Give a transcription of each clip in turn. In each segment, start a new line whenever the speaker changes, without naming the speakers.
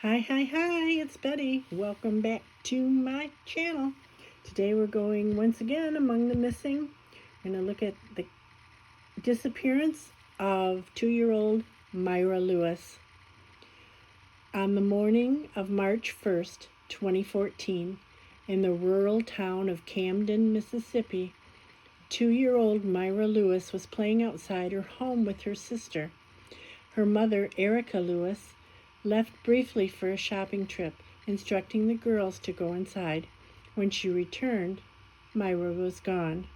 Hi, it's Betty. Welcome back to my channel. Today we're going once again among the missing. We're going to look at the disappearance of 2-year-old Myra Lewis. On the morning of March 1st, 2014, in the rural town of Camden, Mississippi, 2-year-old Myra Lewis was playing outside her home with her sister. Her mother, Erica Lewis, left briefly for a shopping trip, instructing the girls to go inside. When she returned, Myra was gone.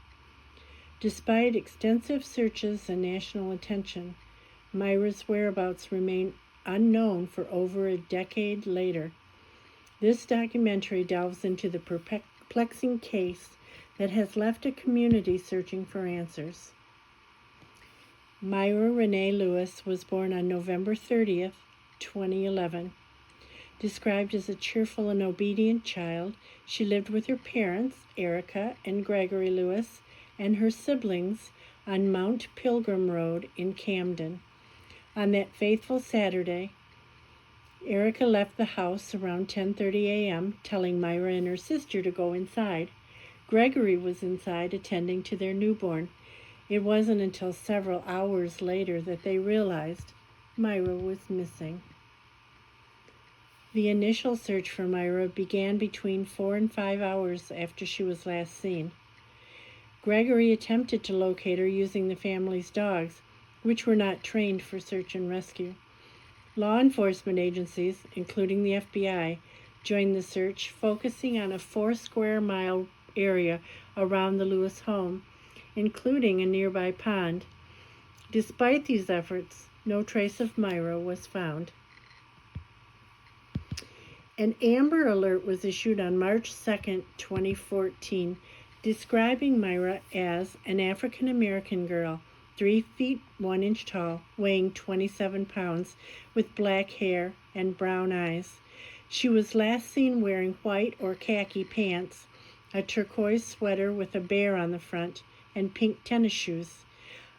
Despite extensive searches and national attention, Myra's whereabouts remain unknown for over a decade later. This documentary delves into the perplexing case that has left a community searching for answers. Myra Renee Lewis was born on November 30th, 2011. Described as a cheerful and obedient child, she lived with her parents, Erica and Gregory Lewis, and her siblings on Mount Pilgrim Road in Camden. On that faithful Saturday, Erica left the house around 10:30 a.m., telling Myra and her sister to go inside. Gregory was inside attending to their newborn. It wasn't until several hours later that they realized Myra was missing. The initial search for Myra began between 4 and 5 hours after she was last seen. Gregory attempted to locate her using the family's dogs, which were not trained for search and rescue. Law enforcement agencies, including the FBI, joined the search, focusing on a 4-square-mile area around the Lewis home, including a nearby pond. Despite these efforts, no trace of Myra was found. An Amber Alert was issued on March 2nd, 2014, describing Myra as an African-American girl, 3 feet 1 inch tall, weighing 27 pounds, with black hair and brown eyes. She was last seen wearing white or khaki pants, a turquoise sweater with a bear on the front, and pink tennis shoes.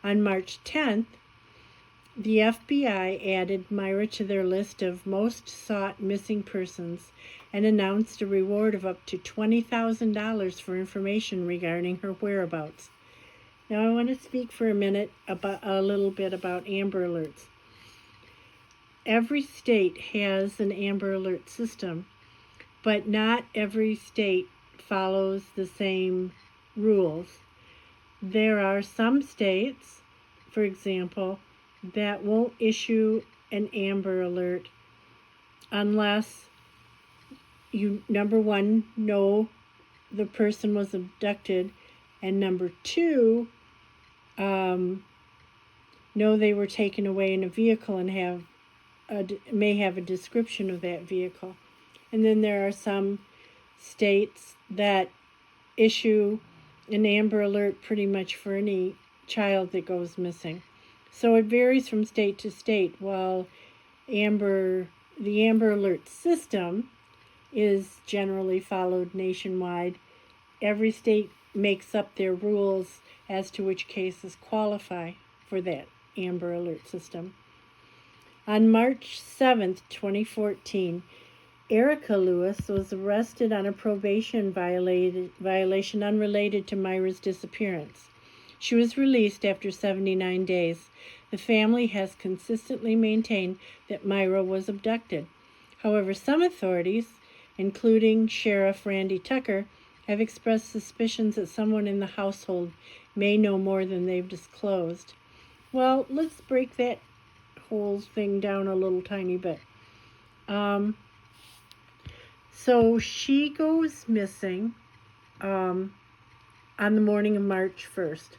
On March 10th, the FBI added Myra to their list of most sought missing persons and announced a reward of up to $20,000 for information regarding her whereabouts. Now I want to speak for a minute about a little bit about Amber Alerts. Every state has an Amber Alert system, but not every state follows the same rules. There are some states, for example, that won't issue an Amber Alert unless you, number one, know the person was abducted, and number two, know they were taken away in a vehicle and may have a description of that vehicle. And then there are some states that issue an Amber Alert pretty much for any child that goes missing. So it varies from state to state. While the Amber Alert system is generally followed nationwide, every state makes up their rules as to which cases qualify for that Amber Alert system. On March 7th, 2014, Erica Lewis was arrested on a probation violation unrelated to Myra's disappearance. She was released after 79 days. The family has consistently maintained that Myra was abducted. However, some authorities, including Sheriff Randy Tucker, have expressed suspicions that someone in the household may know more than they've disclosed. Well, let's break that whole thing down a little tiny bit. So she goes missing on the morning of March 1st.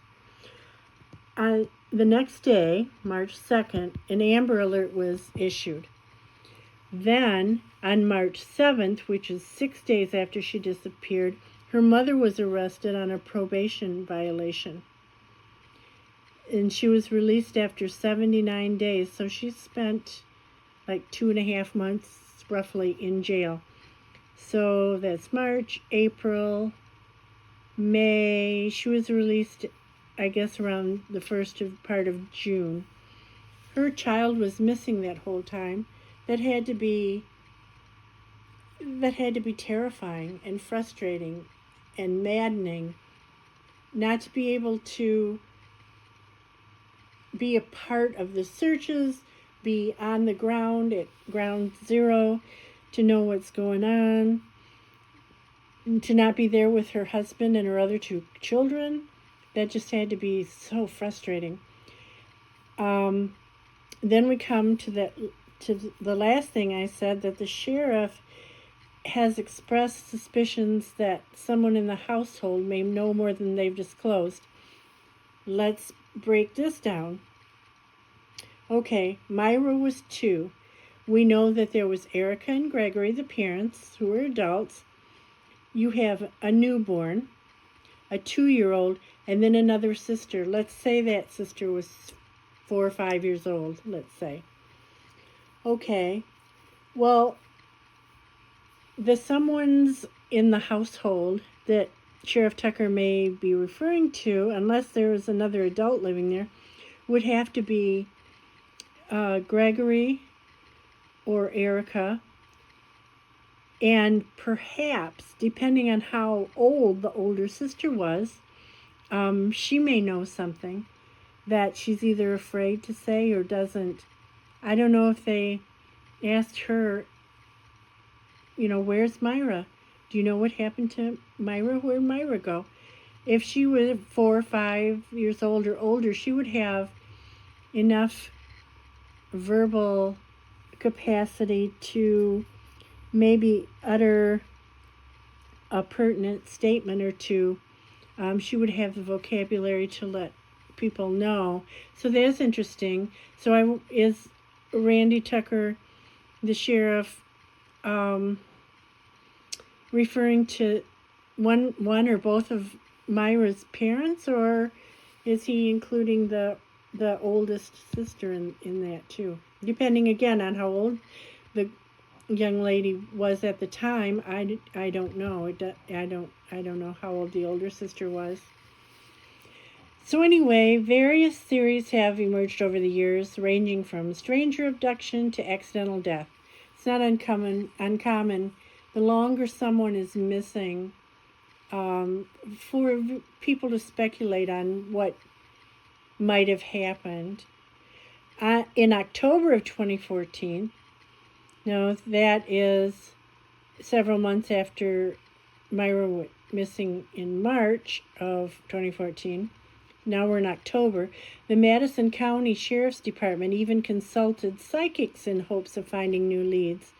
The next day, March 2nd, an Amber Alert was issued. Then, on March 7th, which is 6 days after she disappeared, her mother was arrested on a probation violation. And she was released after 79 days, so she spent like 2.5 months roughly in jail. So that's March, April, May. She was released, I guess, around the first part of June. Her child was missing that whole time. That had to be that had to be terrifying and frustrating and maddening, not to be able to be a part of the searches, be on the ground at ground zero, to know what's going on, and to not be there with her husband and her other 2 children. That just had to be so frustrating. Then we come to the last thing I said, that the sheriff has expressed suspicions that someone in the household may know more than they've disclosed. Let's break this down. Okay, Myra was 2. We know that there was Erica and Gregory, the parents, who were adults. You have a newborn, a 2-year-old, and then another sister. Let's say that sister was 4 or 5 years old, let's say. Okay, well, the someone's in the household that Sheriff Tucker may be referring to, unless there was another adult living there, would have to be Gregory or Erica, and perhaps, depending on how old the older sister was, she may know something that she's either afraid to say or doesn't. I don't know if they asked her, where's Myra? Do you know what happened to Myra? Where'd Myra go? If she was 4 or 5 years old or older, she would have enough verbal capacity to maybe utter a pertinent statement or two. She would have the vocabulary to let people know. So that's interesting. So is Randy Tucker, the sheriff, referring to one or both of Myra's parents, or is he including the oldest sister in that too? Depending again on how old the young lady was at the time, I don't know. I don't know how old the older sister was. So anyway, various theories have emerged over the years, ranging from stranger abduction to accidental death. It's not uncommon. The longer someone is missing, for people to speculate on what might have happened. In October of 2014, now that is several months after Myra went missing in March of 2014. Now we're in October. The Madison County Sheriff's Department even consulted psychics in hopes of finding new leads.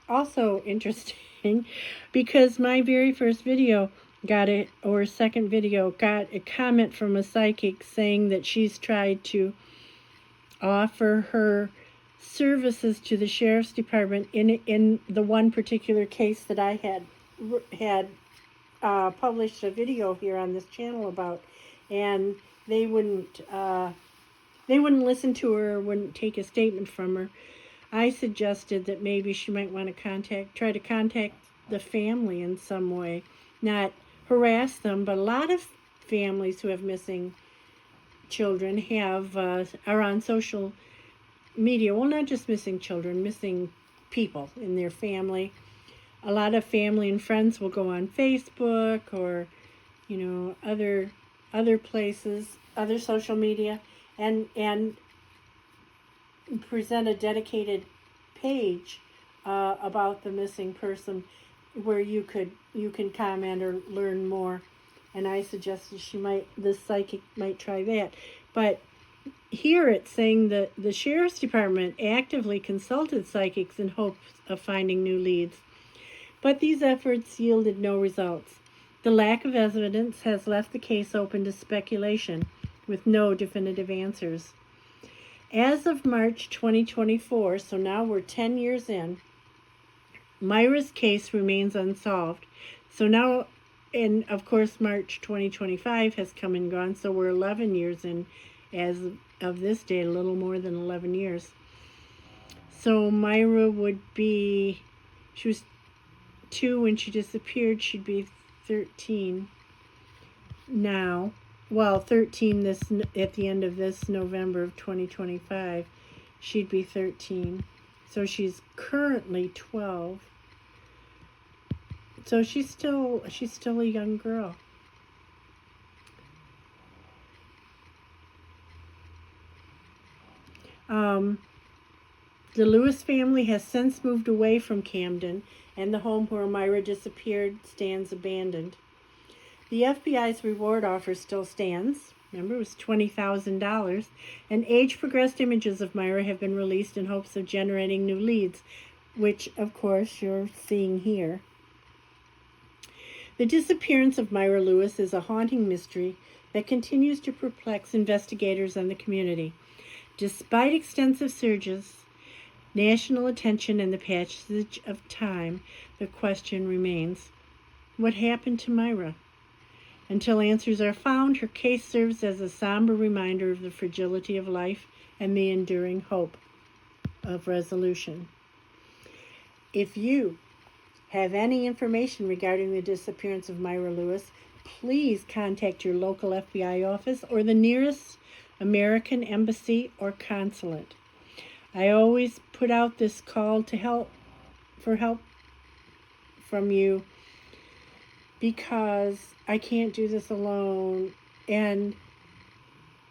Also interesting, because my very first video second video got a comment from a psychic saying that she's tried to offer her services to the Sheriff's Department in the one particular case that I had published a video here on this channel about, and they wouldn't listen to her or wouldn't take a statement from her. I suggested that maybe she might want to try to contact the family in some way, not harass them, but a lot of families who have missing children are on social media. Well, not just missing children, missing people in their family. A lot of family and friends will go on Facebook or, other places, other social media, and present a dedicated page about the missing person where you can comment or learn more. And I suggested this psychic might try that. But here it's saying that the Sheriff's Department actively consulted psychics in hopes of finding new leads. But these efforts yielded no results. The lack of evidence has left the case open to speculation with no definitive answers. As of March 2024, so now we're 10 years in, Myra's case remains unsolved. So now, and of course, March 2025 has come and gone, so we're 11 years in as of this date, a little more than 11 years. So Myra she was 2 when she disappeared. She'd be 13 now. Well, 13 at the end of this November of 2025. She'd be 13. So she's currently 12. So she's still a young girl. The Lewis family has since moved away from Camden, and the home where Myra disappeared stands abandoned. The FBI's reward offer still stands. Remember, it was $20,000. And age-progressed images of Myra have been released in hopes of generating new leads, which, of course, you're seeing here. The disappearance of Myra Lewis is a haunting mystery that continues to perplex investigators and the community. Despite extensive searches, national attention, and the passage of time, the question remains, what happened to Myra? Until answers are found, her case serves as a somber reminder of the fragility of life and the enduring hope of resolution. If you have any information regarding the disappearance of Myra Lewis, please contact your local FBI office or the nearest American embassy or consulate. I always put out this call for help from you because I can't do this alone, and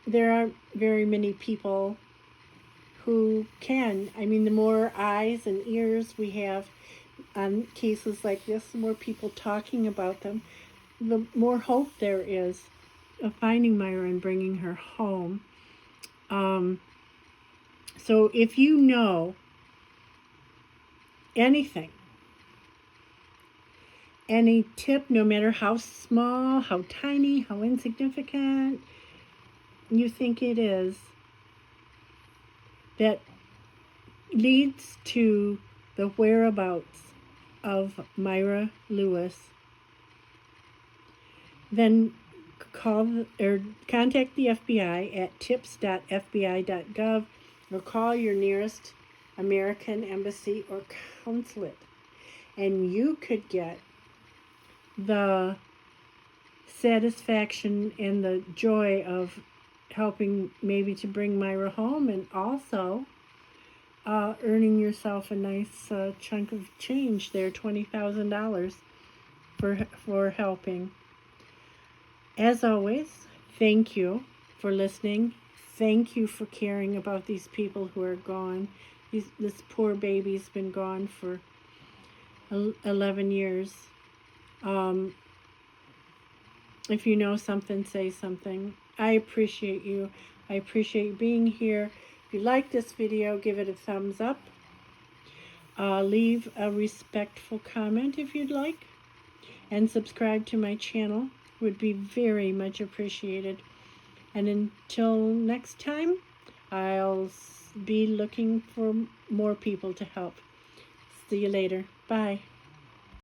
there aren't very many people who can. I mean, the more eyes and ears we have on cases like this, the more people talking about them, the more hope there is of finding Myra and bringing her home. So if you know anything, any tip, no matter how small, how tiny, how insignificant you think it is, that leads to the whereabouts of Myra Lewis, then call or contact the FBI at tips.fbi.gov or call your nearest American embassy or consulate, and you could get the satisfaction and the joy of helping maybe to bring Myra home, and also earning yourself a nice chunk of change there, $20,000 for helping. As always, thank you for listening. Thank you for caring about these people who are gone. This poor baby's been gone for 11 years. If you know something, say something. I appreciate you. I appreciate being here. If you like this video, give it a thumbs up. Leave a respectful comment if you'd like. And subscribe to my channel. Would be very much appreciated. And until next time, I'll be looking for more people to help. See you later. Bye.